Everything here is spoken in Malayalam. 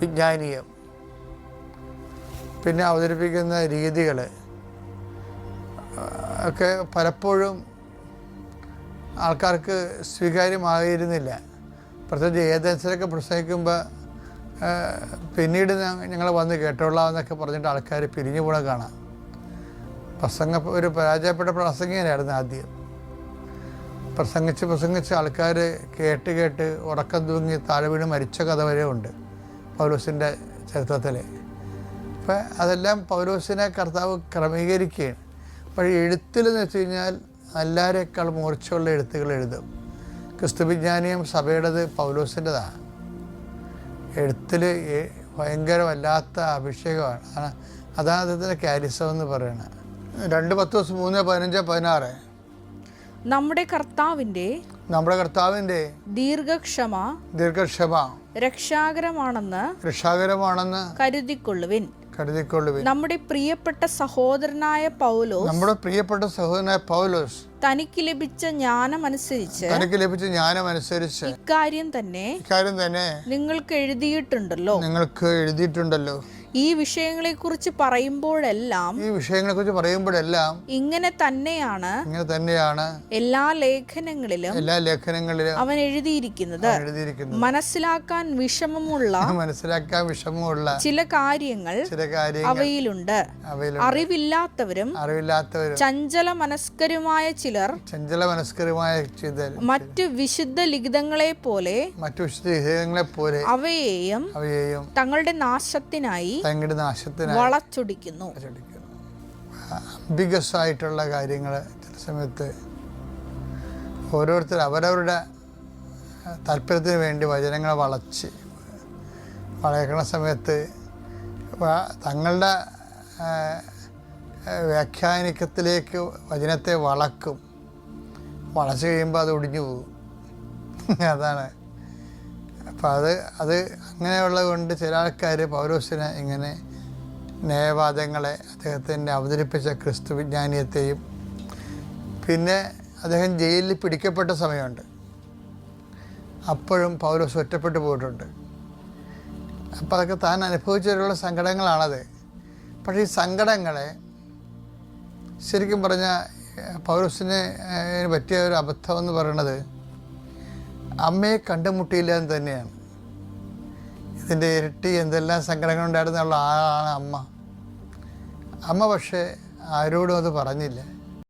വിജ്ഞാനീയം, പിന്നെ അവതരിപ്പിക്കുന്ന രീതികൾ ഒക്കെ പലപ്പോഴും ആൾക്കാർക്ക് സ്വീകാര്യമായിരുന്നില്ല. പ്രത്യേകിച്ച് ഏതൻസിലൊക്കെ പ്രസംഗിക്കുമ്പോൾ പിന്നീട് ഞങ്ങൾ വന്ന് കേട്ടോളാമെന്നൊക്കെ പറഞ്ഞിട്ട് ആൾക്കാർ പിരിഞ്ഞു പോണ കാണാം. ഒരു പരാജയപ്പെട്ട പ്രസംഗികനായിരുന്നു ആദ്യം. പ്രസംഗിച്ച് ആൾക്കാർ കേട്ട് ഉറക്കം തൂങ്ങി താഴെ വീണ് മരിച്ച കഥ വരെ ഉണ്ട് പൗലോസിൻ്റെ ചരിത്രത്തിൽ. അപ്പം അതെല്ലാം പൗലോസിനെ കർത്താവ് ക്രമീകരിക്കുകയാണ്. പക്ഷേ എഴുത്തിലെന്ന് വെച്ച് കഴിഞ്ഞാൽ എല്ലാവരേക്കാൾ മൂർച്ചയുള്ള എഴുത്തുകൾ എഴുതും. ക്രിസ്തുവിജ്ഞാനീയം സഭയുടേത് പൗലോസിൻ്റെതാണ്. എഴുത്തിൽ ഭയങ്കരമല്ലാത്ത അഭിഷേകമാണ്. അതാണ് അദ്ദേഹത്തിൻ്റെ ക്യാരിസം എന്ന് പറയുന്നത്. 2 പത്രോസ് 3:15-16 നമ്മുടെ കർത്താവിൻ്റെ ദീർഘക്ഷമ രക്ഷാകരമാണെന്ന് കരുതിക്കൊള്ളുവിൻ. നമ്മുടെ പ്രിയപ്പെട്ട സഹോദരനായ പൗലോസ് തനിക്ക് ലഭിച്ച ജ്ഞാനമനുസരിച്ച് ഇക്കാര്യം തന്നെ നിങ്ങൾക്ക് എഴുതിയിട്ടുണ്ടല്ലോ. ഈ വിഷയങ്ങളെക്കുറിച്ച് പറയുമ്പോഴെല്ലാം ഇങ്ങനെ തന്നെയാണ് എല്ലാ ലേഖനങ്ങളിലും അവൻ എഴുതിയിരിക്കുന്നത്. മനസ്സിലാക്കാൻ വിഷമമുള്ള ചില കാര്യങ്ങൾ അവയിലുണ്ട്. അറിവില്ലാത്തവരും ചഞ്ചല മനസ്കരുമായ ചിലർ മറ്റു വിശുദ്ധ ലിഖിതങ്ങളെ പോലെ അവയെയും തങ്ങളുടെ നാശത്തിനായി വളച്ചൊടിക്കുന്നു. അംബിഗസായിട്ടുള്ള കാര്യങ്ങൾ ചില സമയത്ത് ഓരോരുത്തർ അവരവരുടെ താല്പര്യത്തിന് വേണ്ടി വചനങ്ങൾ വളയ്ക്കണ സമയത്ത് തങ്ങളുടെ വ്യാഖ്യാനിക്കത്തിലേക്ക് വചനത്തെ വളച്ച് കഴിയുമ്പോൾ അത് ഒടിഞ്ഞു പോകും. അതാണ്. അപ്പം അത് അങ്ങനെയുള്ളത് കൊണ്ട് ചില ആൾക്കാർ പൗലോസിനെ ഇങ്ങനെ ന്യായവാദങ്ങളെ, അദ്ദേഹത്തിൻ്റെ അവതരിപ്പിച്ച ക്രിസ്തുവിജ്ഞാനീയത്തെയും, പിന്നെ അദ്ദേഹം ജയിലിൽ പിടിക്കപ്പെട്ട സമയമുണ്ട്. അപ്പോഴും പൗലോസ് ഒറ്റപ്പെട്ടു പോയിട്ടുണ്ട്. അപ്പം അതൊക്കെ താൻ അനുഭവിച്ചവരുള്ള സങ്കടങ്ങളാണത്. പക്ഷേ ഈ സങ്കടങ്ങളെ ശരിക്കും പറഞ്ഞാൽ പൗലോസിന് പറ്റിയ ഒരു അബദ്ധം എന്ന് പറയുന്നത് അമ്മയെ കണ്ടുമുട്ടിയില്ല എന്ന് തന്നെയാണ്. ഇതിൻ്റെ ഇരട്ടി എന്തെല്ലാം സങ്കടങ്ങളുണ്ടായിരുന്നുള്ള ആളാണ് അമ്മ. പക്ഷേ ആരോടും അത് പറഞ്ഞില്ല.